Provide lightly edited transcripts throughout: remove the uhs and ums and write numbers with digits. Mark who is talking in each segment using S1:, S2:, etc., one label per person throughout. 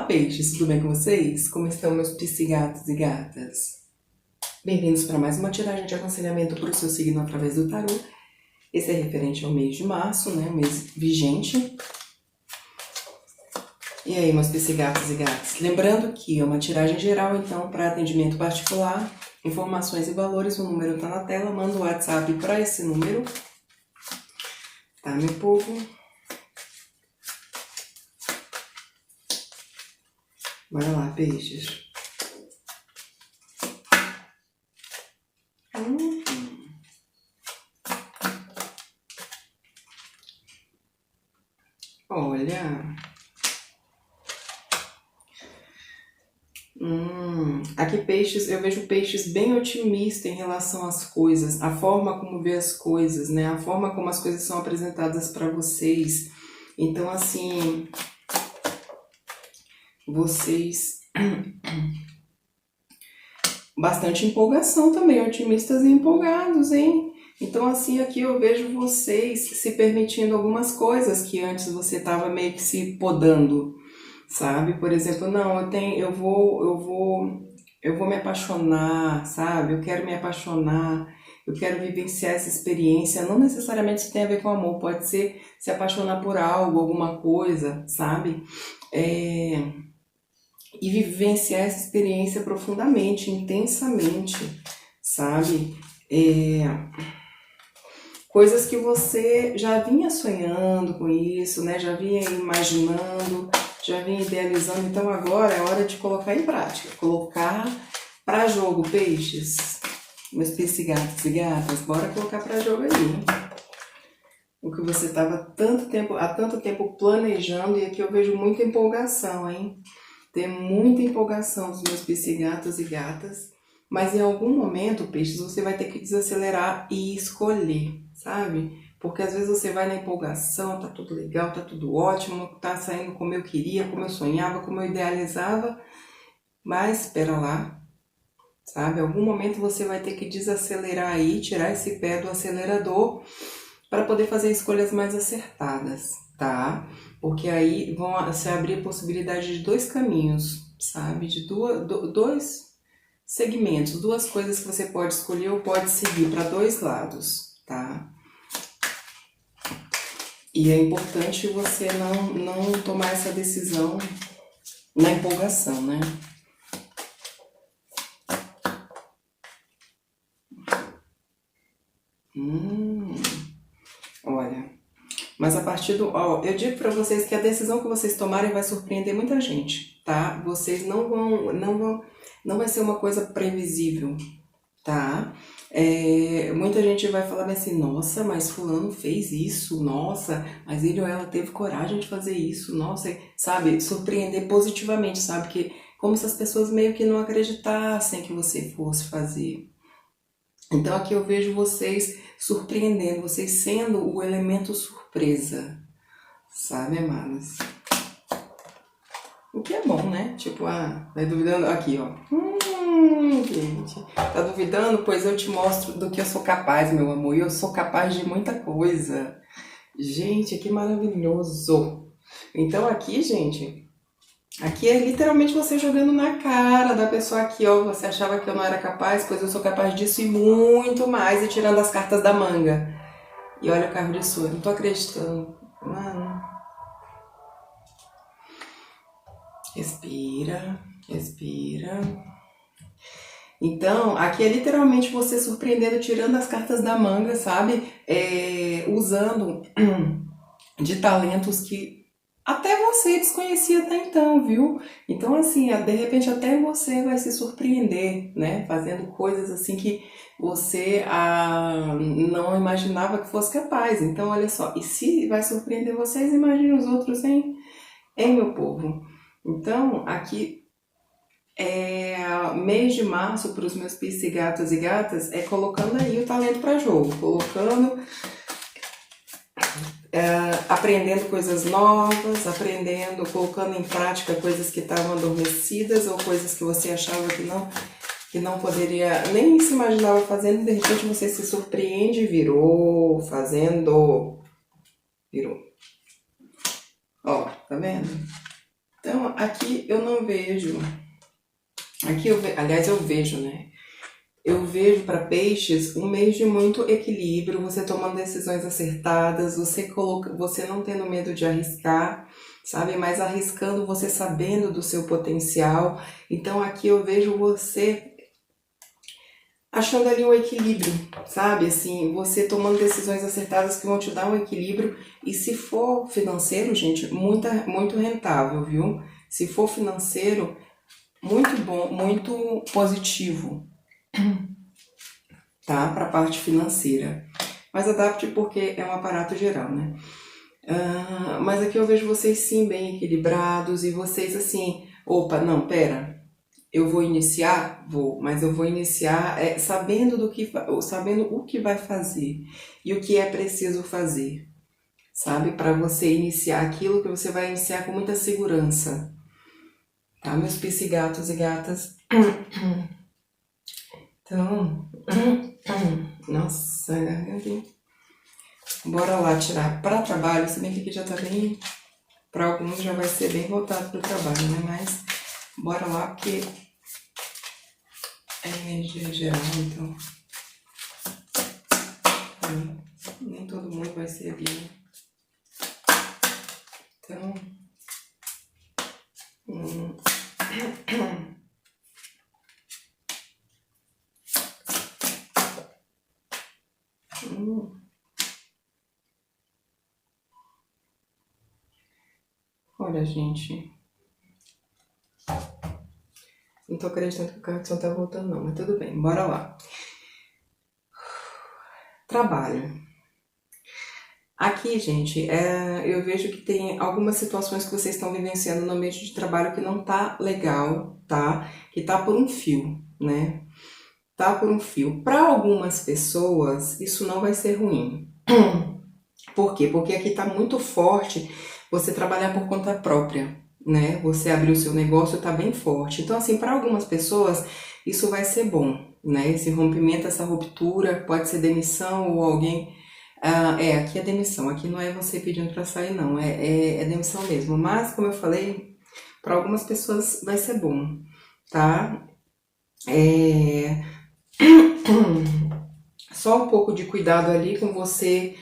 S1: Olá, peixes, tudo bem com vocês? Como estão meus psigatos e gatas? Bem-vindos para mais uma tiragem de aconselhamento para o seu signo através do tarô. Esse é referente ao mês de março, né? O mês vigente. E aí, meus psigatos e gatas? Lembrando que é uma tiragem geral, então, para atendimento particular, informações e valores, o número tá na tela, manda o WhatsApp para esse número. Tá, meu povo? Bora lá, peixes. Olha. Aqui peixes, eu vejo peixes bem otimista em relação às coisas, a forma como vê as coisas, né? A forma como as coisas são apresentadas para vocês. Então, assim, vocês bastante empolgação também, otimistas e empolgados, hein? Então, assim, aqui eu vejo vocês se permitindo algumas coisas que antes você estava meio que se podando, sabe? Por exemplo, não, eu vou me apaixonar, sabe? Eu quero me apaixonar, eu quero vivenciar essa experiência. Não necessariamente isso tem a ver com amor, pode ser se apaixonar por algo, alguma coisa, sabe? E vivenciar essa experiência profundamente, intensamente, sabe? Coisas que você já vinha sonhando com isso, né? Já vinha imaginando, já vinha idealizando, então agora é hora de colocar em prática, colocar para jogo, peixes, meus psigatos e gatas, bora colocar para jogo aí. O que você estava há tanto tempo planejando, e aqui eu vejo muita empolgação, hein? Tem muita empolgação dos meus psigatos e gatas, mas em algum momento, peixes, você vai ter que desacelerar e escolher, sabe? Porque às vezes você vai na empolgação, tá tudo legal, tá tudo ótimo, tá saindo como eu queria, como eu sonhava, como eu idealizava, mas espera lá, sabe? Em algum momento você vai ter que desacelerar aí, tirar esse pé do acelerador para poder fazer escolhas mais acertadas, tá? Porque aí vão se abrir a possibilidade de dois caminhos, sabe? De dois segmentos, duas coisas que você pode escolher ou pode seguir para dois lados, tá? E é importante você não tomar essa decisão na empolgação, né? Olha, mas a partir do... Ó, eu digo para vocês que a decisão que vocês tomarem vai surpreender muita gente, tá? Vocês não vai ser uma coisa previsível, tá? Muita gente vai falar assim, nossa, mas fulano fez isso, nossa, mas ele ou ela teve coragem de fazer isso, nossa, sabe? Surpreender positivamente, sabe? Que como se as pessoas meio que não acreditassem que você fosse fazer. Então aqui eu vejo vocês surpreendendo, vocês sendo o elemento surpresa, sabe, amadas? O que é bom, né? Tipo, vai duvidando, aqui, ó. Gente, tá duvidando? Pois eu te mostro do que eu sou capaz, meu amor. E eu sou capaz de muita coisa. Gente, que maravilhoso. Então aqui, gente, aqui é literalmente você jogando na cara da pessoa aqui, ó. Você achava que eu não era capaz, pois eu sou capaz disso e muito mais. E tirando as cartas da manga. E olha o carro de som, eu não tô acreditando. Mano. Respira, respira. Então, aqui é literalmente você surpreendendo, tirando as cartas da manga, sabe? Usando de talentos que até você desconhecia até então, viu? Então, assim, de repente até você vai se surpreender, né? Fazendo coisas assim que você não imaginava que fosse capaz. Então, olha só, e se vai surpreender vocês, imagine os outros, hein, meu povo? Então, aqui mês de março para os meus psigatos e gatas é colocando aí o talento para jogo, colocando, aprendendo coisas novas, colocando em prática coisas que estavam adormecidas ou coisas que você achava que não poderia, nem se imaginava fazendo, e de repente você se surpreende e virou. Ó, tá vendo? Então, aqui eu não vejo. Aqui aliás, eu vejo, né? Eu vejo para peixes um mês de muito equilíbrio, você tomando decisões acertadas, você não tendo medo de arriscar, sabe? Mas arriscando, você sabendo do seu potencial. Então aqui eu vejo você achando ali um equilíbrio, sabe? Assim, você tomando decisões acertadas que vão te dar um equilíbrio. E se for financeiro, gente, muito rentável, viu? Se for financeiro, muito bom, muito positivo, tá? Para a parte financeira. Mas adapte porque é um aparato geral, né? Mas aqui eu vejo vocês sim bem equilibrados e vocês assim, opa, não, pera, eu vou iniciar? Vou, mas eu vou iniciar sabendo sabendo o que vai fazer e o que é preciso fazer, sabe? Para você iniciar aquilo que você vai iniciar com muita segurança, tá? Meus psigatos e gatas. Então, nossa, garganta. Bora lá tirar para trabalho, se bem que aqui já tá bem, para alguns já vai ser bem voltado para o trabalho, né? Mas bora lá porque é energia geral, então nem todo mundo vai servir, né? Então, olha, gente, não tô acreditando que o cartão tá voltando não, mas tudo bem, bora lá. Trabalho. Aqui, gente, eu vejo que tem algumas situações que vocês estão vivenciando no ambiente de trabalho que não tá legal, tá? Que tá por um fio, né? Tá por um fio. Para algumas pessoas, isso não vai ser ruim. Por quê? Porque aqui tá muito forte você trabalhar por conta própria, né? Você abrir o seu negócio tá bem forte. Então, assim, para algumas pessoas, isso vai ser bom, né? Esse rompimento, essa ruptura, pode ser demissão ou alguém. Aqui é demissão, aqui não é você pedindo para sair, não, é demissão mesmo. Mas, como eu falei, para algumas pessoas vai ser bom, tá? Só um pouco de cuidado ali com você,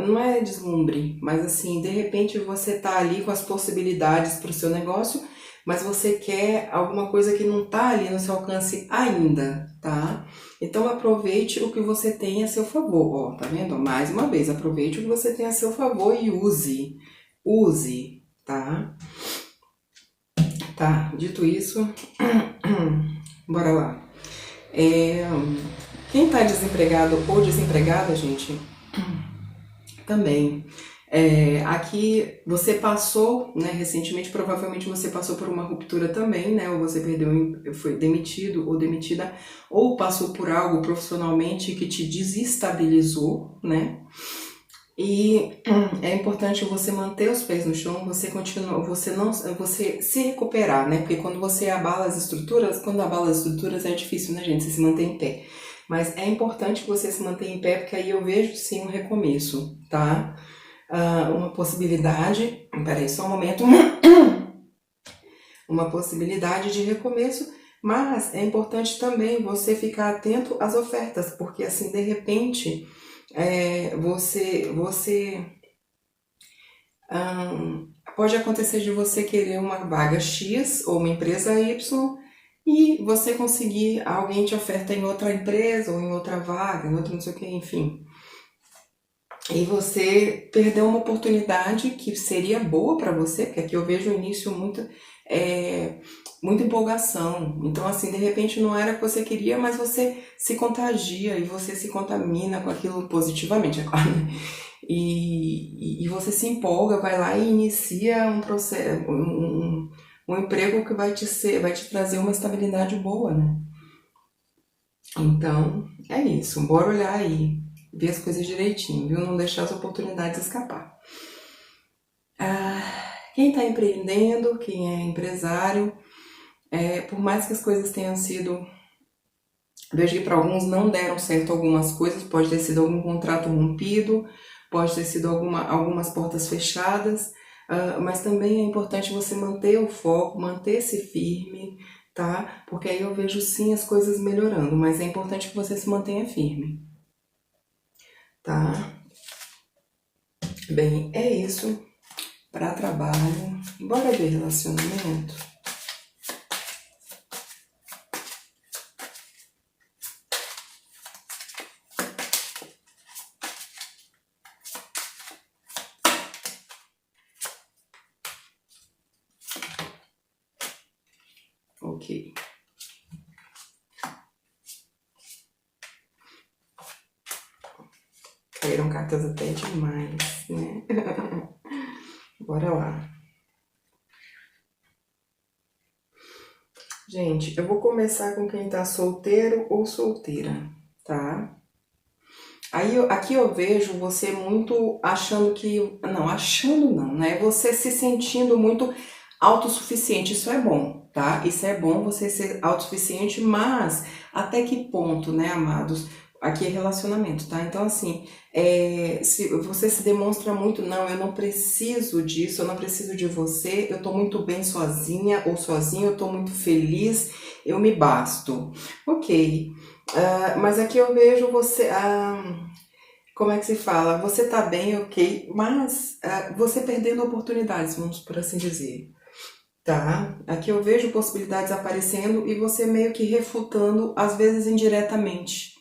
S1: não é deslumbre, mas assim, de repente você tá ali com as possibilidades para o seu negócio, mas você quer alguma coisa que não tá ali no seu alcance ainda, tá? Então aproveite o que você tem a seu favor, ó, tá vendo? Mais uma vez, aproveite o que você tem a seu favor e use, tá? Tá, dito isso, bora lá. Quem tá desempregado ou desempregada, gente, também. Aqui você passou, né, recentemente, provavelmente você passou por uma ruptura também, né, ou você foi demitido ou demitida, ou passou por algo profissionalmente que te desestabilizou, né, e é importante você manter os pés no chão, você se recuperar, né, porque quando abala as estruturas é difícil, né, gente, você se manter em pé, mas é importante que você se mantenha em pé, porque aí eu vejo sim um recomeço, tá? Uma possibilidade, peraí, só um momento, uma possibilidade de recomeço, mas é importante também você ficar atento às ofertas, porque assim, de repente, pode acontecer de você querer uma vaga X ou uma empresa Y e você conseguir, alguém te oferta em outra empresa ou em outra vaga, em outra não sei o que, enfim. E você perdeu uma oportunidade que seria boa para você, porque aqui eu vejo o início muita empolgação. Então, assim, de repente não era o que você queria, mas você se contagia e você se contamina com aquilo positivamente, é claro. E você se empolga, vai lá e inicia um processo, um emprego que vai te trazer uma estabilidade boa, né? Então, é isso. Bora olhar aí. Ver as coisas direitinho, viu? Não deixar as oportunidades escapar. Quem está empreendendo, quem é empresário, por mais que as coisas tenham sido... Vejo que para alguns não deram certo algumas coisas, pode ter sido algum contrato rompido, pode ter sido algumas portas fechadas, Mas também é importante você manter o foco, manter-se firme, tá? Porque aí eu vejo sim as coisas melhorando, mas é importante que você se mantenha firme, tá? Bem, é isso para trabalho. Bora ver relacionamento? Ok. Caíram cartas até demais, né? Bora lá. Gente, eu vou começar com quem tá solteiro ou solteira, tá? Aí, aqui eu vejo você muito achando que... Não, achando não, né? Você se sentindo muito autossuficiente. Isso é bom, tá? Isso é bom você ser autossuficiente, mas até que ponto, né, amados? Aqui é relacionamento, tá? Então, assim, se você se demonstra muito, não, eu não preciso disso, eu não preciso de você, eu tô muito bem sozinha ou sozinho, eu tô muito feliz, eu me basto. Ok. Mas aqui eu vejo você. Como é que se fala? Você tá bem, ok, mas você perdendo oportunidades, vamos por assim dizer. Tá? Aqui eu vejo possibilidades aparecendo e você meio que refutando, às vezes indiretamente,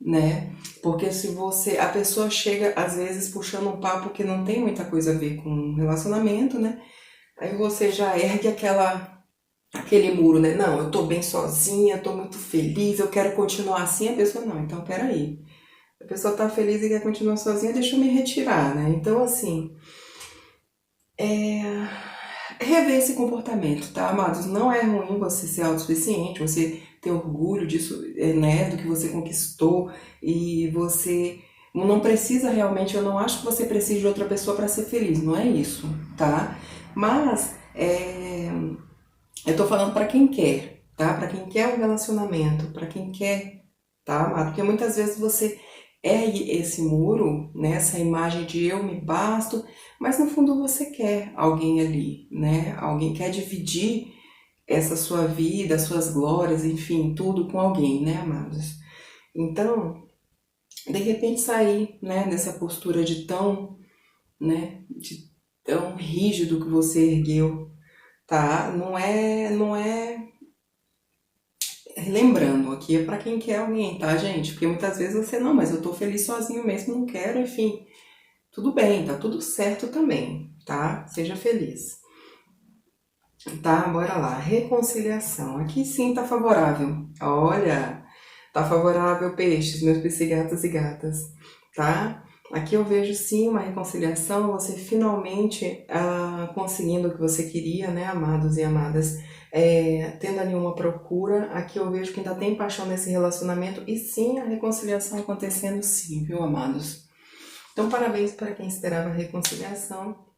S1: né? Porque se você. A pessoa chega, às vezes, puxando um papo que não tem muita coisa a ver com relacionamento, né? Aí você já ergue aquele muro, né? Não, eu tô bem sozinha, tô muito feliz, eu quero continuar assim. A pessoa, não, então peraí. A pessoa tá feliz e quer continuar sozinha, deixa eu me retirar, né? Então, assim, rever esse comportamento, tá, amados? Não é ruim você ser autossuficiente, você ter orgulho disso, né, do que você conquistou e você não precisa realmente, eu não acho que você precise de outra pessoa para ser feliz, não é isso, tá? Mas, eu tô falando para quem quer, tá? Para quem quer um relacionamento, para quem quer, tá, amado? Porque muitas vezes você ergue esse muro, né, essa imagem de eu me basto, mas no fundo você quer alguém ali, né? Alguém quer dividir essa sua vida, suas glórias, enfim, tudo com alguém, né, amados? Então, de repente sair, né, dessa postura de tão, né, de tão rígido que você ergueu, tá? Não é lembrando aqui é para quem quer alguém, tá, gente? Porque muitas vezes você não, mas eu tô feliz sozinho mesmo, não quero, enfim. Tudo bem, tá tudo certo também, tá? Seja feliz. Tá, bora lá. Reconciliação. Aqui sim tá favorável. Olha, tá favorável, peixes, meus psigatas e gatas, tá? Aqui eu vejo sim uma reconciliação, você finalmente conseguindo o que você queria, né, amados e amadas, tendo ali uma procura. Aqui eu vejo que ainda tem paixão nesse relacionamento e sim a reconciliação acontecendo sim, viu, amados? Então, parabéns para quem esperava a reconciliação.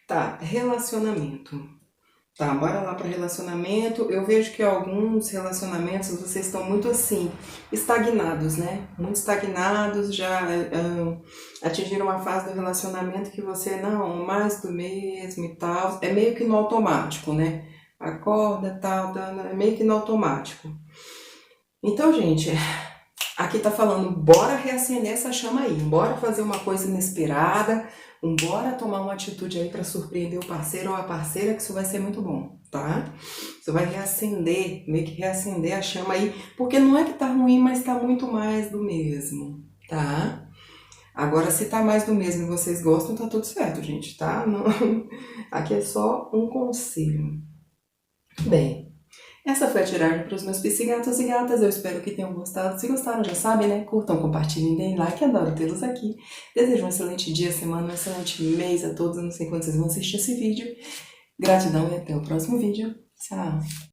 S1: Tá, relacionamento. Tá, bora lá para relacionamento. Eu vejo que alguns relacionamentos vocês estão muito assim, estagnados, né? Muito estagnados, já atingiram uma fase do relacionamento que você, não, mais do mesmo e tal. É meio que no automático, né? Acorda, tal, é meio que no automático. Então, gente, aqui tá falando, bora reacender essa chama aí, bora fazer uma coisa inesperada, bora tomar uma atitude aí para surpreender o parceiro ou a parceira, que isso vai ser muito bom, tá? Isso vai reacender, meio que reacender a chama aí, porque não é que tá ruim, mas tá muito mais do mesmo, tá? Agora, se tá mais do mesmo e vocês gostam, tá tudo certo, gente, tá? Não... Aqui é só um conselho. Bem, essa foi a tiragem para os meus psigatos e gatas. Eu espero que tenham gostado. Se gostaram, já sabem, né? Curtam, compartilhem, deem like. Adoro tê-los aqui. Desejo um excelente dia, semana, um excelente mês a todos. Eu não sei quando vocês vão assistir esse vídeo. Gratidão e até o próximo vídeo. Tchau!